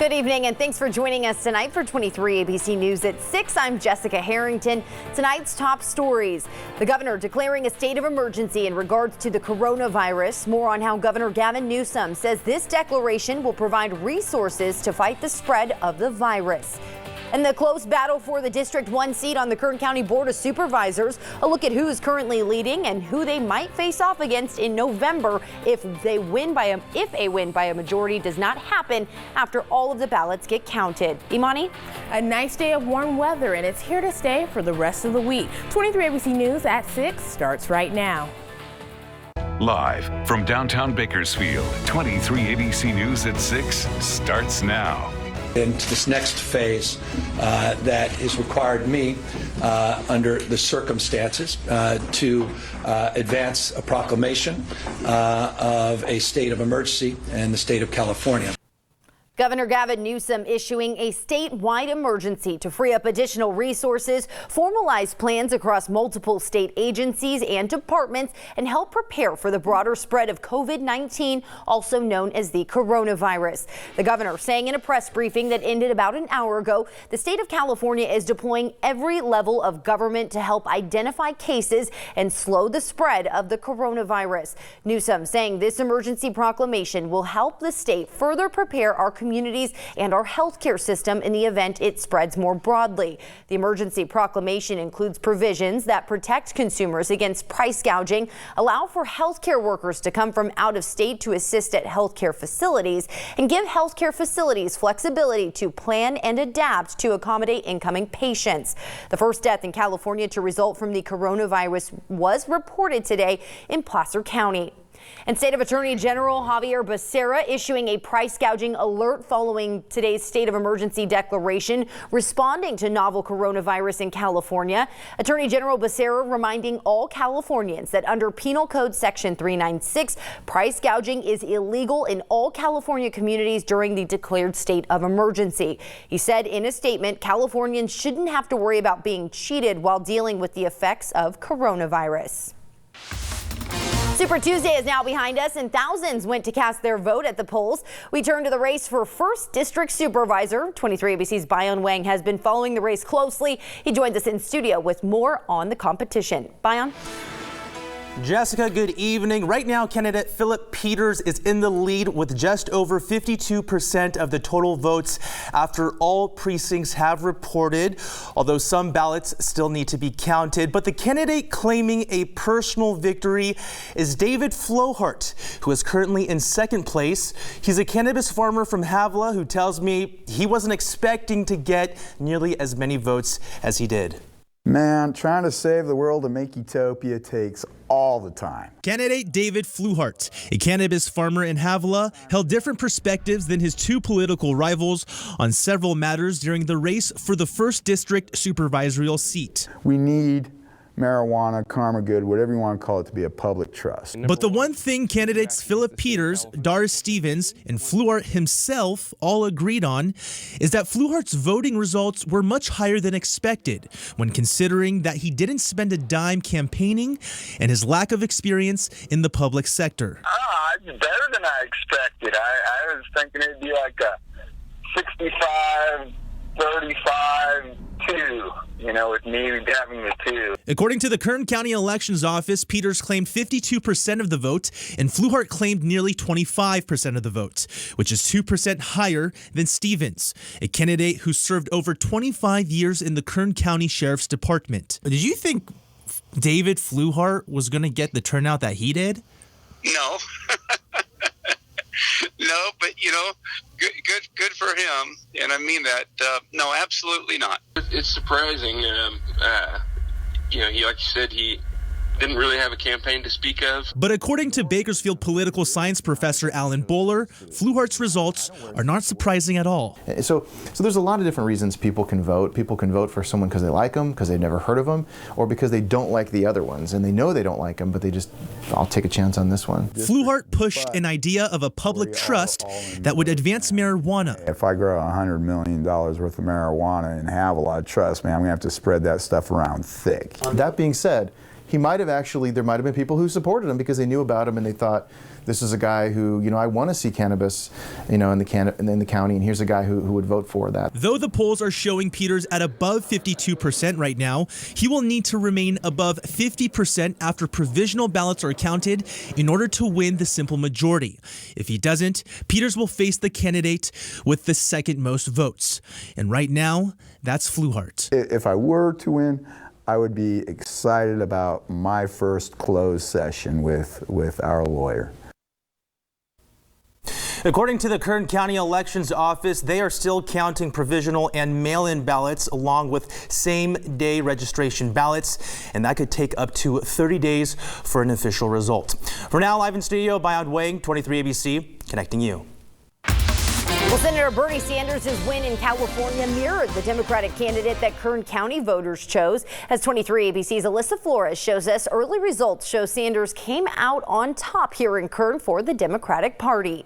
Good evening and thanks for joining us tonight for 23 ABC News at 6. I'm Jessica Harrington. Tonight's top stories. The governor declaring a state of emergency in regards to the coronavirus. More on how Governor Gavin Newsom says this declaration will provide resources to fight the spread of the virus. And the close battle for the District 1 seat on the Kern County Board of Supervisors. A look at who's currently leading and who they might face off against in November if a win by a majority does not happen after all of the ballots get counted. Imani? A nice day of warm weather, and it's here to stay for the rest of the week. 23 ABC News at 6 starts right now. Live from downtown Bakersfield, 23 ABC News at 6 starts now. Into this next phase that is required of me under the circumstances to advance a proclamation of a state of emergency in the state of California. Governor Gavin Newsom issuing a statewide emergency to free up additional resources, formalize plans across multiple state agencies and departments, and help prepare for the broader spread of COVID-19, also known as the coronavirus. The governor saying in a press briefing that ended about an hour ago, the state of California is deploying every level of government to help identify cases and slow the spread of the coronavirus. Newsom saying this emergency proclamation will help the state further prepare our communities and our healthcare system in the event it spreads more broadly. The emergency proclamation includes provisions that protect consumers against price gouging, allow for healthcare workers to come from out of state to assist at healthcare facilities, and give healthcare facilities flexibility to plan and adapt to accommodate incoming patients. The first death in California to result from the coronavirus was reported today in Placer County. And State of Attorney General Javier Becerra issuing a price gouging alert following today's state of emergency declaration, responding to novel coronavirus in California. Attorney General Becerra reminding all Californians that under Penal Code Section 396, price gouging is illegal in all California communities during the declared state of emergency. He said in a statement, Californians shouldn't have to worry about being cheated while dealing with the effects of coronavirus. Super Tuesday is now behind us, and thousands went to cast their vote at the polls. We turn to the race for 1st District Supervisor. 23 ABC's Bayan Wang has been following the race closely. He joins us in studio with more on the competition. Bayan? Jessica, good evening. Right now, candidate Philip Peters is in the lead with just over 52% of the total votes after all precincts have reported, although some ballots still need to be counted. But the candidate claiming a personal victory is David Flohart, who is currently in 2nd place. He's a cannabis farmer from Havilah who tells me he wasn't expecting to get nearly as many votes as he did. Man, trying to save the world and make utopia takes all the time. Candidate David Flohart, a cannabis farmer in Havilah, held different perspectives than his two political rivals on several matters during the race for the 1st District supervisorial seat. We need marijuana, karma good, whatever you want to call it, to be a public trust. But the one thing candidates Philip Peters, Doris Stevens, and Flohart himself all agreed on is that Flohart's voting results were much higher than expected when considering that he didn't spend a dime campaigning and his lack of experience in the public sector. It's better than I expected. I was thinking it'd be like a 65, 35, 2, with me having the 2. According to the Kern County Elections Office, Peters claimed 52% of the vote and Flohart claimed nearly 25% of the vote, which is 2% higher than Stevens, a candidate who served over 25 years in the Kern County Sheriff's Department. Did you think David Flohart was going to get the turnout that he did? No. No, but good for him, and I mean that. No, absolutely not. It's surprising. Like you said, he didn't really have a campaign to speak of. But according to Bakersfield political science professor Alan Bowler, Flohart's results are not surprising at all. So there's a lot of different reasons people can vote. People can vote for someone because they like them, because they've never heard of them, or because they don't like the other ones, and they know they don't like them, but I'll take a chance on this one. Flohart pushed an idea of a public trust that would advance marijuana. If I grow $100 million worth of marijuana in Havilah, trust me, I'm going to have to spread that stuff around thick. That being said, there might have been people who supported him because they knew about him and they thought, this is a guy who, I want to see cannabis, in the county, and here's a guy who would vote for that. Though the polls are showing Peters at above 52% right now, he will need to remain above 50% after provisional ballots are counted in order to win the simple majority. If he doesn't, Peters will face the candidate with the second most votes. And right now, that's Fluhart. If I were to win, I would be excited about my first closed session with our lawyer. According to the Kern County Elections Office, they are still counting provisional and mail-in ballots along with same-day registration ballots, and that could take up to 30 days for an official result. For now, live in studio, Bayan Wang, 23 ABC, connecting you. Well, Senator Bernie Sanders' win in California mirrored the Democratic candidate that Kern County voters chose. As 23 ABC's Alyssa Flores shows us, early results show Sanders came out on top here in Kern for the Democratic Party.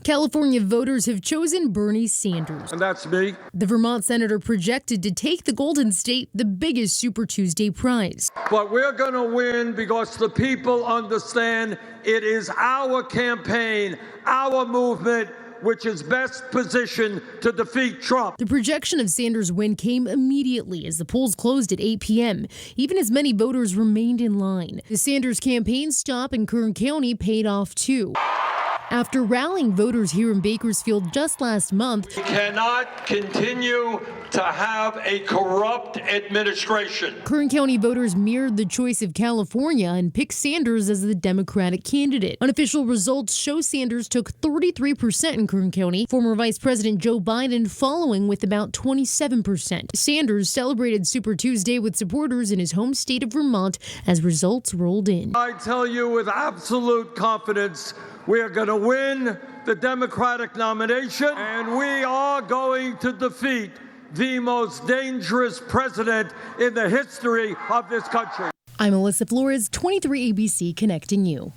California voters have chosen Bernie Sanders. And that's me. The Vermont senator projected to take the Golden State the biggest Super Tuesday prize. But we're going to win because the people understand it is our campaign, our movement, which is best positioned to defeat Trump. The projection of Sanders' win came immediately as the polls closed at 8 p.m., even as many voters remained in line. The Sanders campaign stop in Kern County paid off too. After rallying voters here in Bakersfield just last month, we cannot continue to have a corrupt administration. Kern County voters mirrored the choice of California and picked Sanders as the Democratic candidate. Unofficial results show Sanders took 33% in Kern County, former Vice President Joe Biden following with about 27%. Sanders celebrated Super Tuesday with supporters in his home state of Vermont as results rolled in. I tell you with absolute confidence, we are going to win the Democratic nomination, and we are going to defeat the most dangerous president in the history of this country. I'm Alyssa Flores, 23 ABC, connecting you.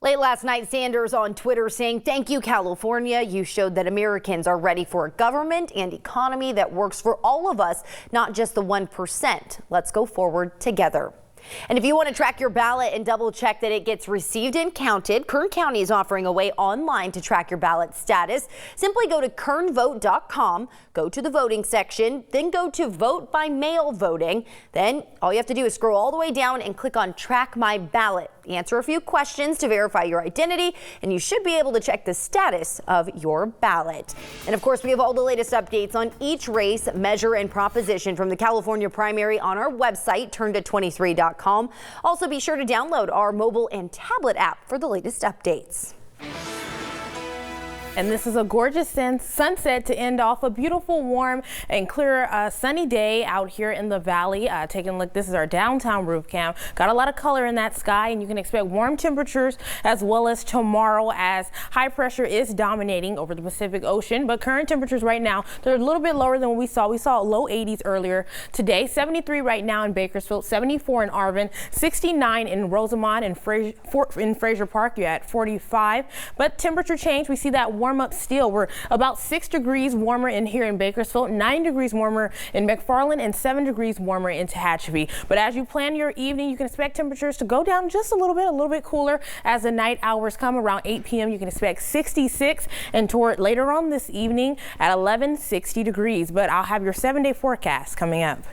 Late last night, Sanders on Twitter saying, "Thank you, California. You showed that Americans are ready for a government and economy that works for all of us, not just the 1%. Let's go forward together." And if you want to track your ballot and double check that it gets received and counted, Kern County is offering a way online to track your ballot status. Simply go to kernvote.com, go to the voting section, then go to vote by mail voting. Then all you have to do is scroll all the way down and click on track my ballot. Answer a few questions to verify your identity, and you should be able to check the status of your ballot. And of course, we have all the latest updates on each race, measure, and proposition from the California primary on our website, turnto23.com. Also, be sure to download our mobile and tablet app for the latest updates. And this is a gorgeous sunset to end off a beautiful, warm, and clear sunny day out here in the valley. Taking a look, this is our downtown roof cam. Got a lot of color in that sky, and you can expect warm temperatures as well as tomorrow as high pressure is dominating over the Pacific Ocean. But current temperatures right now, they're a little bit lower than what we saw. We saw low 80s earlier today. 73 right now in Bakersfield, 74 in Arvin, 69 in Rosamond and in Fraser Park. You're at 45. But temperature change, we see that warm up still. We're about 6 degrees warmer in here in Bakersfield, 9 degrees warmer in McFarland, and 7 degrees warmer in Tehachapi. But as you plan your evening, you can expect temperatures to go down just a little bit cooler as the night hours come. Around 8 p.m. you can expect 66, and toward later on this evening at 11, 60 degrees. But I'll have your 7-day forecast coming up.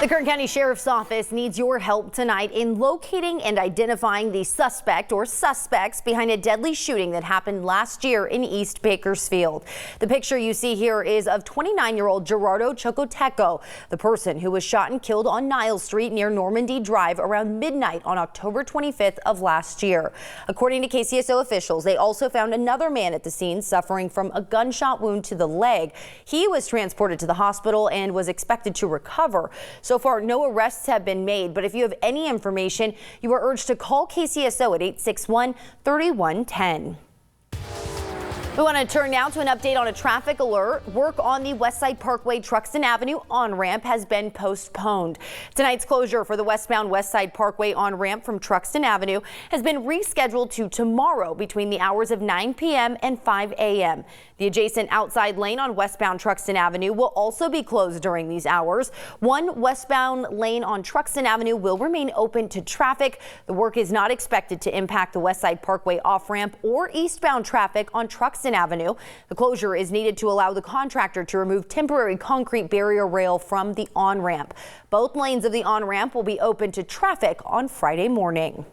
The Kern County Sheriff's Office needs your help tonight in locating and identifying the suspect or suspects behind a deadly shooting that happened last year in East Bakersfield. The picture you see here is of 29-year-old Gerardo Chocoteco, the person who was shot and killed on Niles Street near Normandy Drive around midnight on October 25th of last year. According to KCSO officials, they also found another man at the scene suffering from a gunshot wound to the leg. He was transported to the hospital and was expected to recover. So far, no arrests have been made, but if you have any information, you are urged to call KCSO at 861-3110. We want to turn now to an update on a traffic alert. Work on the Westside Parkway Truxton Avenue on-ramp has been postponed. Tonight's closure for the westbound Westside Parkway on-ramp from Truxton Avenue has been rescheduled to tomorrow between the hours of 9 p.m. and 5 a.m. The adjacent outside lane on westbound Truxton Avenue will also be closed during these hours. One westbound lane on Truxton Avenue will remain open to traffic. The work is not expected to impact the Westside Parkway off-ramp or eastbound traffic on Truxton Avenue. The closure is needed to allow the contractor to remove temporary concrete barrier rail from the on-ramp. Both lanes of the on-ramp will be open to traffic on Friday morning.